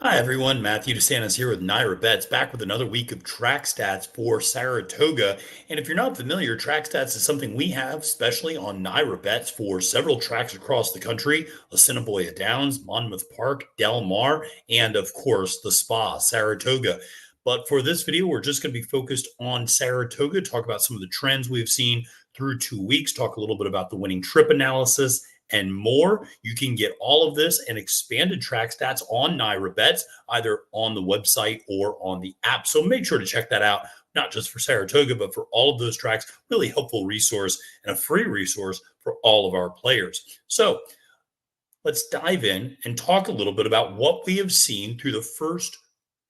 Hi everyone, Matthew DeSantis here with NYRA Bets, back with another week of track stats for Saratoga. And if you're not familiar, track stats is something we have, especially on NYRA Bets, for several tracks across the country: Assiniboia Downs, Monmouth Park, Del Mar, and of course the Spa, Saratoga. But for this video, we're just going to be focused on Saratoga, talk about some of the trends we've seen through 2 weeks, talk a little bit about the winning trip analysis, and more. You can get all of this and expanded track stats on NYRA Bets, either on the website or on the app. So make sure to check that out, not just for Saratoga, but for all of those tracks. Really helpful resource and a free resource for all of our players. So let's dive in and talk a little bit about what we have seen through the first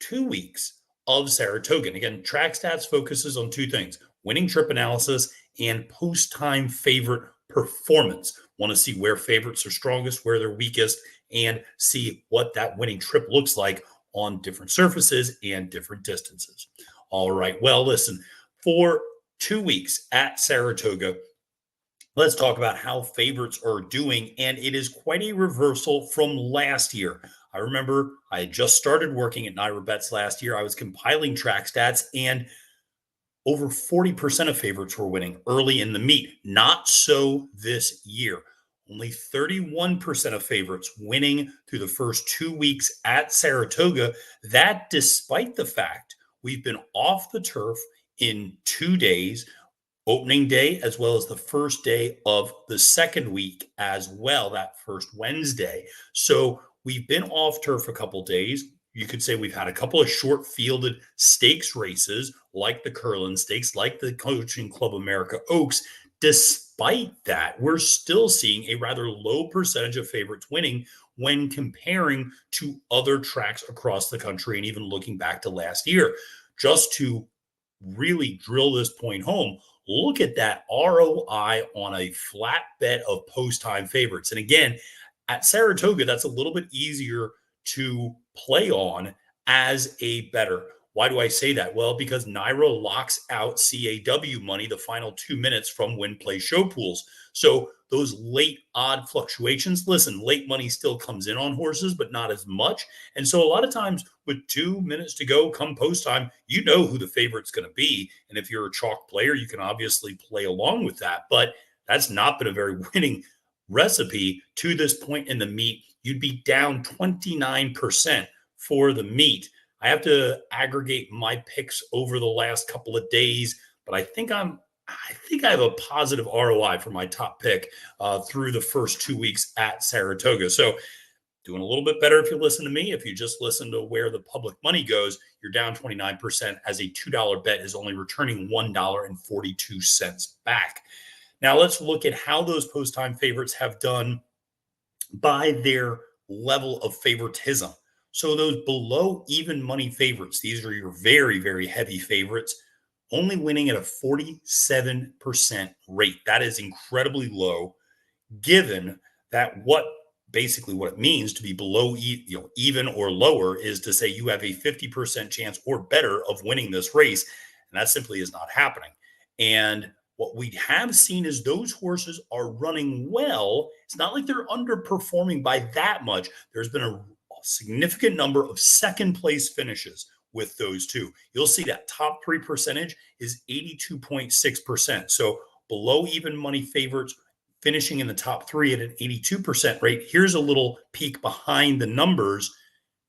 2 weeks of Saratoga. And again, track stats focuses on two things: winning trip analysis and post-time favorite performance. Want to see where favorites are strongest, where they're weakest, and see what that winning trip looks like on different surfaces and different distances. All right. Well, listen, for 2 weeks at Saratoga, let's talk about how favorites are doing. And it is quite a reversal from last year. I remember I had just started working at NYRA Bets last year. I was compiling track stats, and over 40% of favorites were winning early in the meet. Not so this year. Only 31% of favorites winning through the first 2 weeks at Saratoga. That despite the fact we've been off the turf in 2 days, opening day, as well as the first day of the second week as well, that first Wednesday. So we've been off turf a couple days. You could say we've had a couple of short fielded stakes races like the Curlin Stakes, like the Coaching Club America Oaks. Despite that, we're still seeing a rather low percentage of favorites winning when comparing to other tracks across the country and even looking back to last year. Just to really drill this point home, look at that ROI on a flat bet of post-time favorites. And again, at Saratoga, that's a little bit easier to play on as a bettor. Why do I say that? Well, because NYRA locks out CAW money the final 2 minutes from win play show pools. So those late odd fluctuations, listen, late money still comes in on horses, but not as much. And so a lot of times with 2 minutes to go come post time, you know who the favorite's going to be. And if you're a chalk player, you can obviously play along with that. But that's not been a very winning recipe to this point in the meet. You'd be down 29% for the meet. I have to aggregate my picks over the last couple of days, but I think I have a positive ROI for my top pick through the first 2 weeks at Saratoga. So doing a little bit better if you listen to me. If you just listen to where the public money goes, you're down 29%, as a $2 bet is only returning $1.42 back. Now let's look at how those post-time favorites have done by their level of favoritism. So those below even money favorites, these are your very, very heavy favorites, only winning at a 47% rate. That is incredibly low, given that what it means to be below even or lower is to say you have a 50% chance or better of winning this race. And that simply is not happening. And what we have seen is those horses are running well. It's not like they're underperforming by that much. There's been a significant number of second place finishes with those two. You'll see that top three percentage is 82.6%. So below even money favorites finishing in the top three at an 82% rate. Here's a little peek behind the numbers.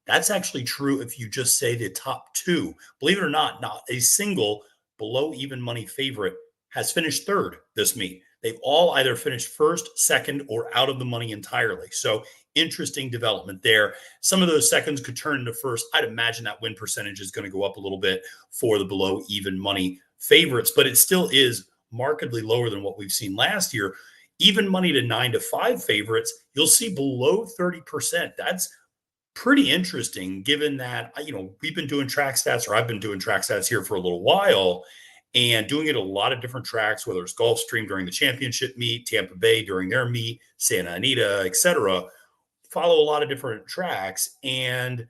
That's actually true if you just say the top two. Believe it or not a single below even money favorite has finished third this meet. They've all either finished first, second, or out of the money entirely. So interesting development there. Some of those seconds could turn into first. I'd imagine that win percentage is going to go up a little bit for the below even money favorites, but it still is markedly lower than what we've seen last year. Even money to 9 to 5 favorites, you'll see below 30%. That's pretty interesting, given that, we've been doing track stats, or I've been doing track stats here for a little while, and doing it at a lot of different tracks, whether it's Gulfstream during the championship meet, Tampa Bay during their meet, Santa Anita, etc. Follow a lot of different tracks, and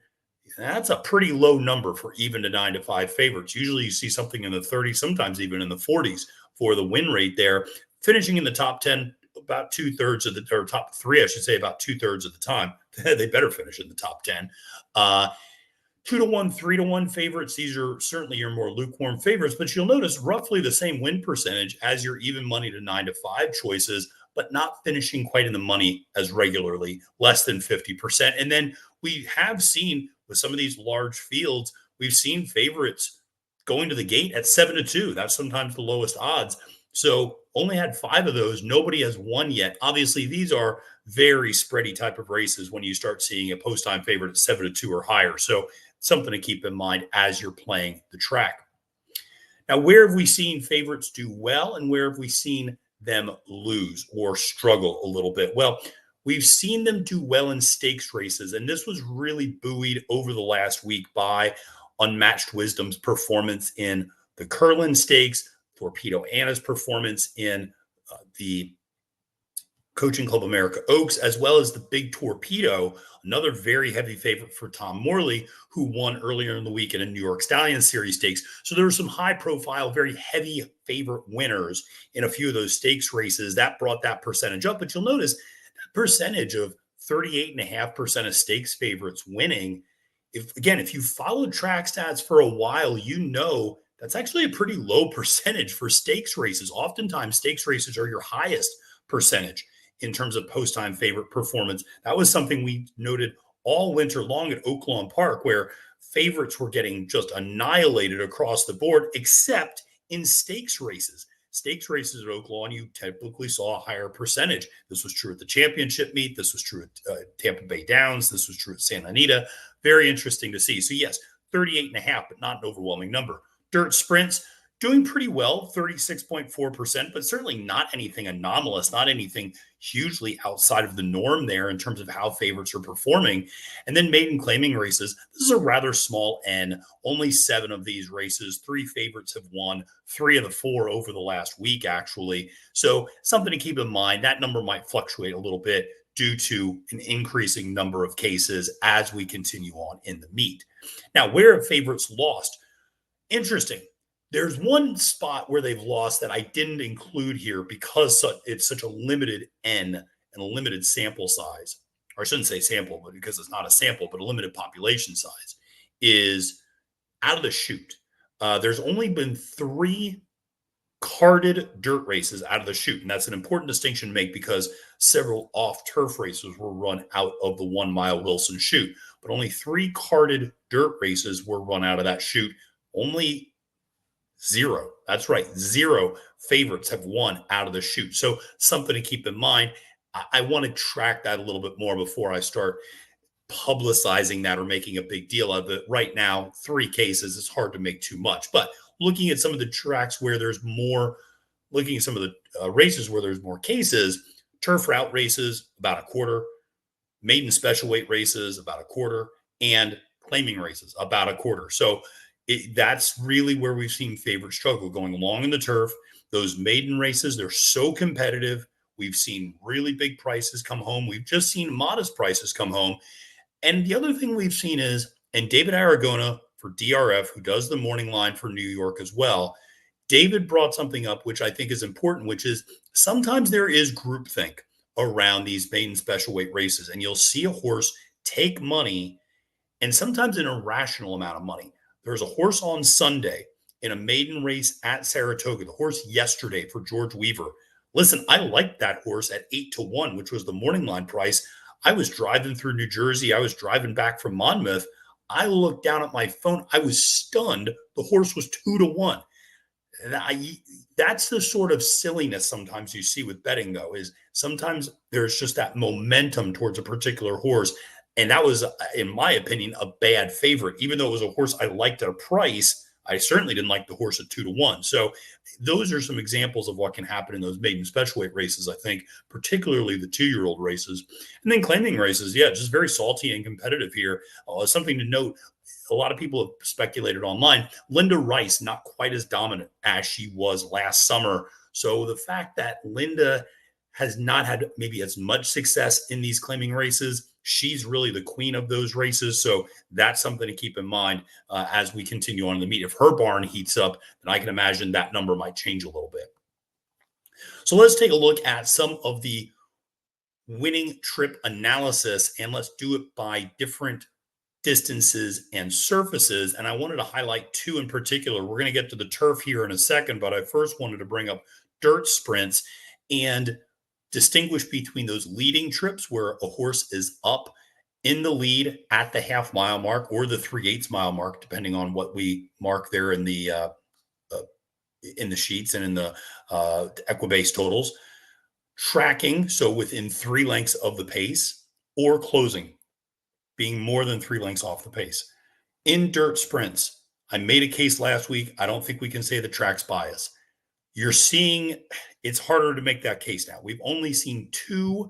that's a pretty low number for even to 9 to 5 favorites. Usually you see something in the 30s, sometimes even in the 40s for the win rate there. Finishing in the top 10, about 2/3 of the, or top three, I should say, about 2/3 of the time. They better finish in the top 10. 2-1, 3-1 favorites. These are certainly your more lukewarm favorites, but you'll notice roughly the same win percentage as your even money to 9-5 choices, but not finishing quite in the money as regularly, less than 50%. And then we have seen with some of these large fields, we've seen favorites going to the gate at 7-2. That's sometimes the lowest odds. So only had 5 of those. Nobody has won yet. Obviously, these are very spready type of races when you start seeing a post time favorite at 7-2 or higher. So something to keep in mind as you're playing the track. Now, where have we seen favorites do well and where have we seen them lose or struggle a little bit? Well, we've seen them do well in stakes races, and this was really buoyed over the last week by Unmatched Wisdom's performance in the Curlin Stakes, Torpedo Anna's performance in the Coaching Club America Oaks, as well as the Big Torpedo, another very heavy favorite for Tom Morley, who won earlier in the week in a New York Stallion Series stakes. So there were some high-profile, very heavy favorite winners in a few of those stakes races. That brought that percentage up. But you'll notice that percentage of 38.5% of stakes favorites winning, if you followed track stats for a while, you know that's actually a pretty low percentage for stakes races. Oftentimes, stakes races are your highest percentage in terms of post-time favorite performance. That was something we noted all winter long at Oaklawn Park, where favorites were getting just annihilated across the board, except in stakes races. Stakes races at Oaklawn, you typically saw a higher percentage. This was true at the championship meet. This was true at Tampa Bay Downs. This was true at Santa Anita. Very interesting to see. So yes, 38.5, but not an overwhelming number. Dirt sprints, doing pretty well, 36.4%, but certainly not anything anomalous, not anything hugely outside of the norm there in terms of how favorites are performing. And then maiden claiming races, this is a rather small N, only 7 of these races. 3 favorites have won, 3 of the 4 over the last week, actually. So something to keep in mind, that number might fluctuate a little bit due to an increasing number of cases as we continue on in the meet. Now, where have favorites lost? Interesting. There's one spot where they've lost that I didn't include here because it's such a limited N and a limited sample size, or I shouldn't say sample, but because it's not a sample, but a limited population size, is out of the chute. There's only been 3 carded dirt races out of the chute, and that's an important distinction to make because several off-turf races were run out of the 1 mile Wilson chute, but only 3 carded dirt races were run out of that chute. Only 0. That's right. 0 favorites have won out of the chute. So something to keep in mind. I want to track that a little bit more before I start publicizing that or making a big deal of it. Right now, 3 cases, it's hard to make too much. But looking at some of the tracks where there's more, looking at some of the races where there's more cases, turf route races, about a quarter, maiden special weight races, about a quarter, and claiming races, about a quarter. So that's really where we've seen favorites struggle going along in the turf. Those maiden races, they're so competitive. We've seen really big prices come home. We've just seen modest prices come home. And the other thing we've seen is, and David Aragona for DRF, who does the morning line for New York as well, David brought something up, which I think is important, which is sometimes there is groupthink around these maiden special weight races. And you'll see a horse take money, and sometimes an irrational amount of money. There was a horse on Sunday in a maiden race at Saratoga, the horse yesterday for George Weaver. Listen, I liked that horse at 8-1, which was the morning line price. I was driving through New Jersey. I was driving back from Monmouth. I looked down at my phone. I was stunned. The horse was 2-1. That's the sort of silliness sometimes you see with betting, though, is sometimes there's just that momentum towards a particular horse. And that was, in my opinion, a bad favorite. Even though it was a horse I liked at a price, I certainly didn't like the horse at 2-1. So those are some examples of what can happen in those maiden special weight races, I think, particularly the 2-year-old races. And then claiming races, yeah, just very salty and competitive here. Something to note, a lot of people have speculated online. Linda Rice, not quite as dominant as she was last summer. So the fact that Linda has not had maybe as much success in these claiming races, she's really the queen of those races. So that's something to keep in mind as we continue on in the meet. If her barn heats up, then I can imagine that number might change a little bit. So let's take a look at some of the winning trip analysis, and let's do it by different distances and surfaces. And I wanted to highlight two in particular. We're going to get to the turf here in a second, but I first wanted to bring up dirt sprints and distinguish between those leading trips where a horse is up in the lead at the half mile mark or the 3/8 mile mark, depending on what we mark there uh, in the sheets and in the Equibase totals. Tracking, so within 3 lengths of the pace, or closing, being more than 3 lengths off the pace. In dirt sprints, I made a case last week. I don't think we can say the track's bias. You're seeing it's harder to make that case now. We've only seen two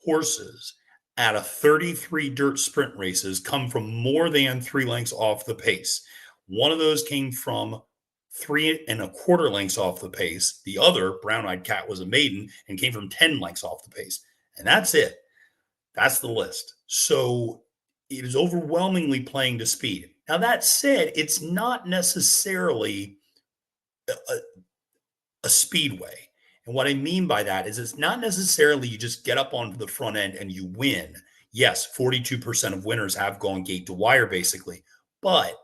horses at a 33 dirt sprint races come from more than 3 lengths off the pace. One of those came from 3 1/4 lengths off the pace. The other, Brown Eyed Cat, was a maiden and came from 10 lengths off the pace. And that's it. That's the list. So it is overwhelmingly playing to speed. Now, that said, it's not necessarily a, a speedway. And what I mean by that is it's not necessarily you just get up onto the front end and you win. Yes, 42% of winners have gone gate to wire, basically. But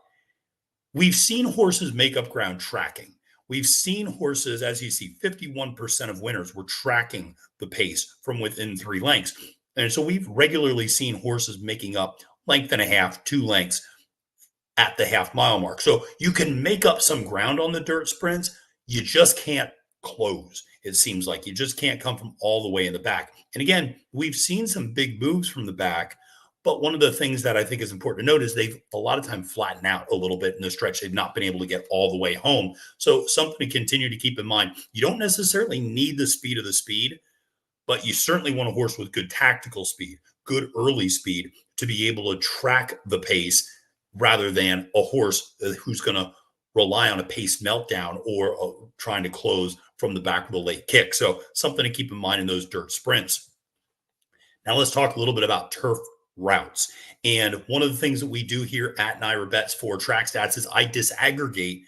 we've seen horses make up ground tracking. We've seen horses, as you see, 51% of winners were tracking the pace from within 3 lengths. And so we've regularly seen horses making up length and a half, 2 lengths at the half mile mark. So you can make up some ground on the dirt sprints. You just can't close. It seems like you just can't come from all the way in the back. And again, we've seen some big moves from the back. But one of the things that I think is important to note is they've a lot of time flattened out a little bit in the stretch. They've not been able to get all the way home. So something to continue to keep in mind. You don't necessarily need the speed of the speed, but you certainly want a horse with good tactical speed, good early speed to be able to track the pace rather than a horse who's going to rely on a pace meltdown or trying to close from the back with a late kick. So something to keep in mind in those dirt sprints. Now let's talk a little bit about turf routes. And one of the things that we do here at NYRA Bets for track stats is I disaggregate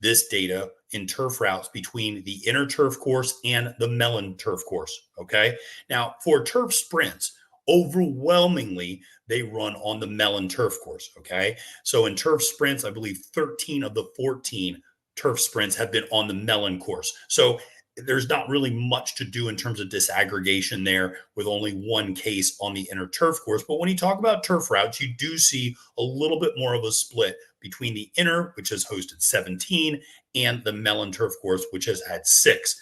this data in turf routes between the inner turf course and the melon turf course. Okay. Now, for turf sprints, overwhelmingly, they run on the melon turf course. Okay. So in turf sprints, I believe 13 of the 14 turf sprints have been on the melon course. So there's not really much to do in terms of disaggregation there with only one case on the inner turf course. But when you talk about turf routes, you do see a little bit more of a split between the inner, which has hosted 17, and the melon turf course, which has had 6.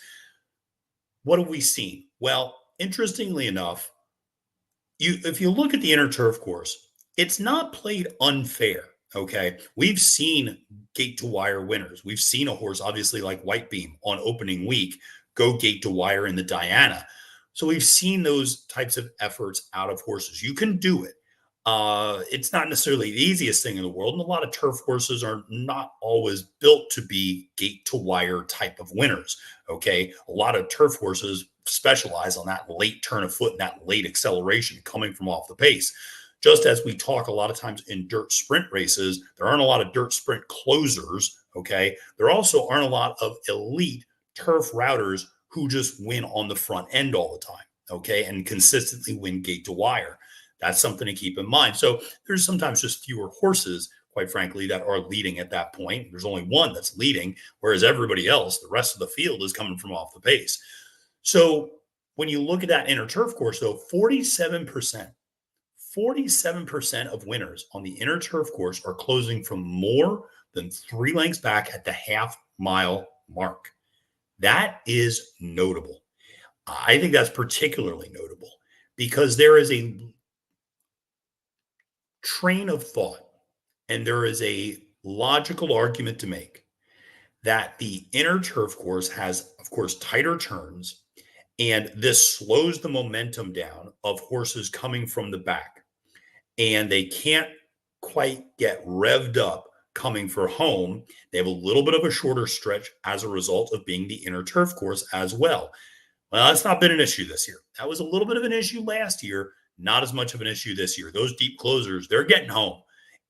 What have we seen? Well, interestingly enough, if you look at the inner turf course, it's not played unfair. Okay. We've seen gate to wire winners. We've seen a horse, obviously, like White Beam on opening week, go gate to wire in the Diana. So we've seen those types of efforts out of horses. You can do it. It's not necessarily the easiest thing in the world. And a lot of turf horses are not always built to be gate to wire type of winners. Okay. A lot of turf horses specialize on that late turn of foot and that late acceleration coming from off the pace. Just as we talk a lot of times in dirt sprint races, there aren't a lot of dirt sprint closers. Okay. There also aren't a lot of elite turf routers who just win on the front end all the time. Okay. And consistently win gate to wire. That's something to keep in mind. So there's sometimes just fewer horses, quite frankly, that are leading at that point. There's only one that's leading, whereas everybody else, the rest of the field, is coming from off the pace. So when you look at that inner turf course, though, 47% of winners on the inner turf course are closing from more than 3 lengths back at the half mile mark. That is notable. I think that's particularly notable because there is a train of thought and there is a logical argument to make that the inner turf course has, of course, tighter turns, and this slows the momentum down of horses coming from the back. And they can't quite get revved up coming for home. They have a little bit of a shorter stretch as a result of being the inner turf course as well. Well, that's not been an issue this year. That was a little bit of an issue last year, not as much of an issue this year. Those deep closers, they're getting home.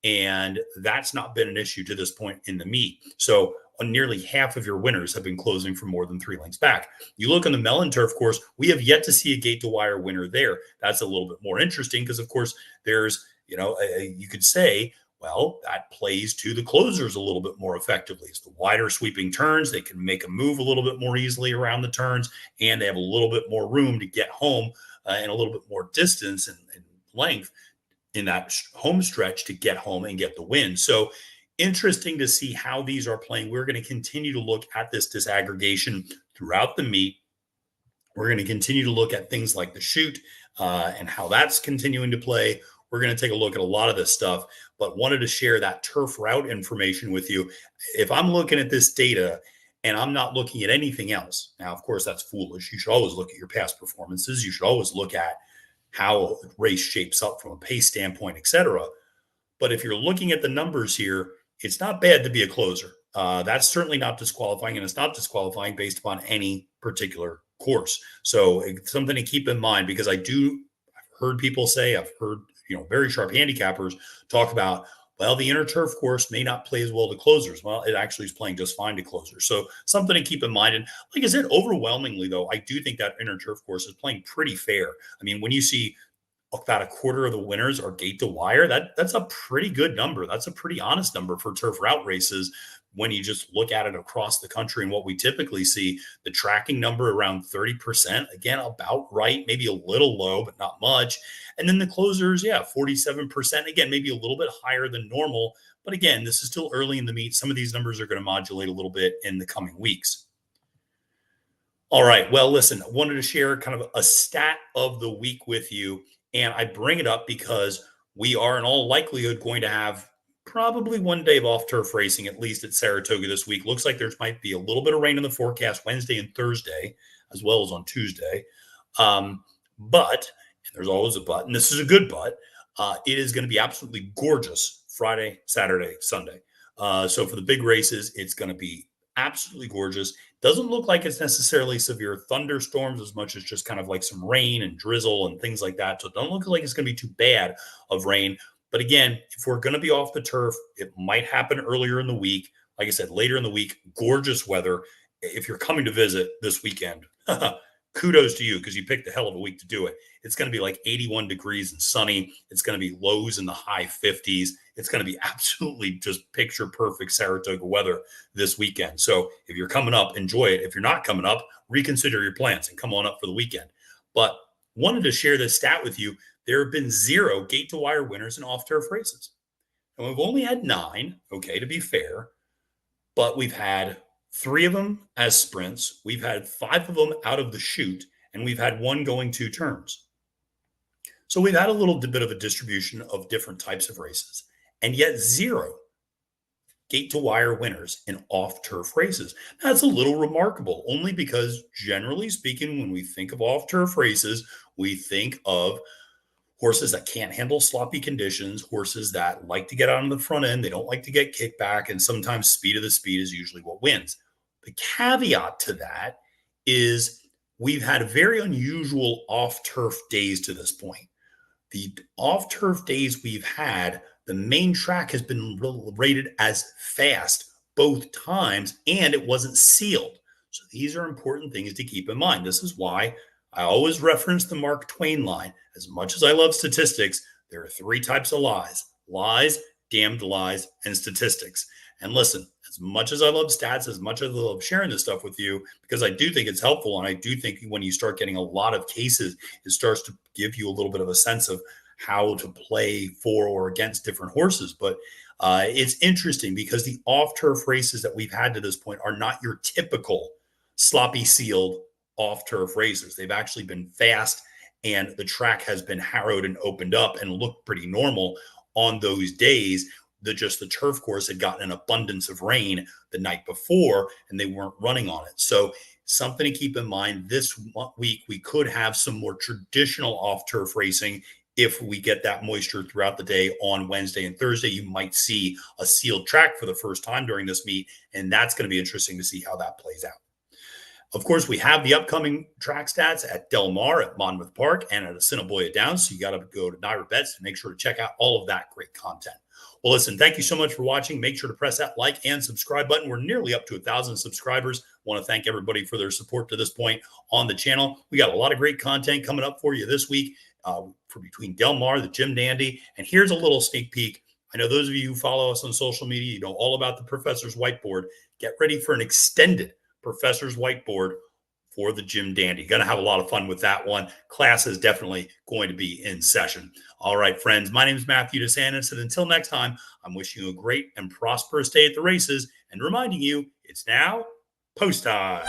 And that's not been an issue to this point in the meet. So on nearly half of your winners have been closing for more than 3 lengths back. You look on the Mellon Turf course, we have yet to see a gate to wire winner there. That's a little bit more interesting because, of course, there's, you could say, well, that plays to the closers a little bit more effectively. It's the wider sweeping turns. They can make a move a little bit more easily around the turns, and they have a little bit more room to get home and a little bit more distance and length in that home stretch to get home and get the win. So interesting to see how these are playing. We're going to continue to look at this disaggregation throughout the meet. We're going to continue to look at things like the shoot and how that's continuing to play. We're going to take a look at a lot of this stuff, but wanted to share that turf route information with you. If I'm looking at this data and I'm not looking at anything else, now, of course, that's foolish. You should always look at your past performances. You should always look at how the race shapes up from a pace standpoint, et cetera. But if you're looking at the numbers here, it's not bad to be a closer. That's certainly not disqualifying, and it's not disqualifying based upon any particular course. So it's something to keep in mind, because I've heard people say, I've heard very sharp handicappers talk about, well, the inner turf course may not play as well to closers. Well, it actually is playing just fine to closers. So something to keep in mind. And like I said, overwhelmingly, though, I do think that inner turf course is playing pretty fair. I mean, when you see about a quarter of the winners are gate to wire, that's a pretty good number. That's a pretty honest number for turf route races. When you just look at it across the country and what we typically see, the tracking number around 30%, again, about right, maybe a little low, but not much. And then the closers, 47%, again, maybe a little bit higher than normal. But again, this is still early in the meet. Some of these numbers are going to modulate a little bit in the coming weeks. All right. Well, listen, I wanted to share kind of a stat of the week with you. And I bring it up because we are in all likelihood going to have probably one day of off-turf racing, at least at Saratoga this week. Looks like there might be a little bit of rain in the forecast Wednesday and Thursday, as well as on Tuesday. But, and there's always a but, and this is a good but, it is going to be absolutely gorgeous Friday, Saturday, Sunday. So for the big races, it's going to be absolutely gorgeous. Doesn't look like it's necessarily severe thunderstorms as much as just kind of like some rain and drizzle and things like that. So it doesn't look like it's going to be too bad of rain. But again, if we're going to be off the turf, it might happen earlier in the week. Like I said, later in the week, gorgeous weather. If you're coming to visit this weekend, kudos to you, because you picked a hell of a week to do it. It's going to be like 81 degrees and sunny. It's going to be lows in the high 50s. It's going to be absolutely just picture perfect Saratoga weather this weekend. So if you're coming up, enjoy it. If you're not coming up, reconsider your plans and come on up for the weekend. But wanted to share this stat with you. There have been 0 gate to wire winners in off-turf races. And we've only had 9, okay, to be fair, but we've had 3 of them as sprints. We've had 5 of them out of the chute, and we've had 1 going 2 turns. So we've had a little bit of a distribution of different types of races, and yet 0 gate to wire winners in off-turf races. That's a little remarkable, only because generally speaking, when we think of off-turf races, we think of horses that can't handle sloppy conditions, horses that like to get out on the front end. They don't like to get kicked back. And sometimes speed of the speed is usually what wins. The caveat to that is we've had very unusual off-turf days to this point. The off-turf days we've had, the main track has been rated as fast both times, and it wasn't sealed. So these are important things to keep in mind. This is why I always reference the Mark Twain line. As much as I love statistics, there are 3 types of lies: lies, damned lies, and statistics. And listen, as much as I love stats, as much as I love sharing this stuff with you, because I do think it's helpful. And I do think when you start getting a lot of cases, it starts to give you a little bit of a sense of how to play for or against different horses. But it's interesting because the off-turf races that we've had to this point are not your typical sloppy sealed off-turf races. They've actually been fast, and the track has been harrowed and opened up and looked pretty normal on those days. The turf course had gotten an abundance of rain the night before, and they weren't running on it. So something to keep in mind, this week we could have some more traditional off-turf racing. If we get that moisture throughout the day on Wednesday and Thursday, you might see a sealed track for the first time during this meet, and that's going to be interesting to see how that plays out. Of course, we have the upcoming track stats at Del Mar, at Monmouth Park, and at Assiniboia Downs. So you got to go to NYRA Bets to make sure to check out all of that great content. Well, listen, thank you so much for watching. Make sure to press that like and subscribe button. We're nearly up to 1,000 subscribers. I want to thank everybody for their support to this point on the channel. We got a lot of great content coming up for you this week for between Del Mar, the Jim Dandy. And here's a little sneak peek. I know those of you who follow us on social media, you know all about the Professor's Whiteboard. Get ready for an extended Professor's Whiteboard for the Jim Dandy. Going to have a lot of fun with that one. Class is definitely going to be in session. All right, friends, my name is Matthew DeSantis, and until next time, I'm wishing you a great and prosperous day at the races and reminding you it's now post time.